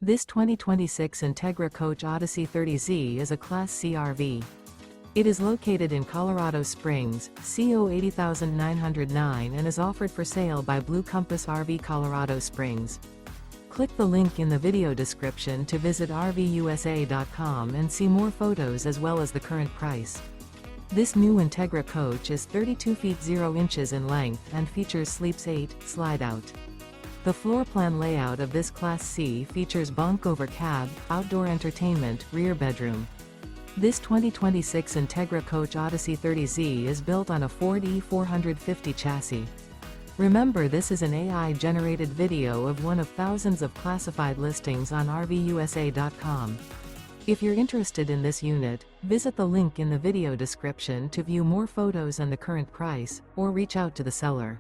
This 2026 Entegra Coach Odyssey 30Z is a Class C RV. It is located in Colorado Springs, CO 80909 and is offered for sale by Blue Compass RV Colorado Springs. Click the link in the video description to visit RVUSA.com and see more photos as well as the current price. This new Entegra Coach is 32 feet 0 inches in length and features Sleeps 8, Slideout. The floor plan layout of this Class C features bunk over cab, outdoor entertainment, rear bedroom. This 2026 Entegra Coach Odyssey 30Z is built on a Ford E450 chassis. Remember, this is an AI-generated video of one of thousands of classified listings on RVUSA.com. If you're interested in this unit, visit the link in the video description to view more photos and the current price, or reach out to the seller.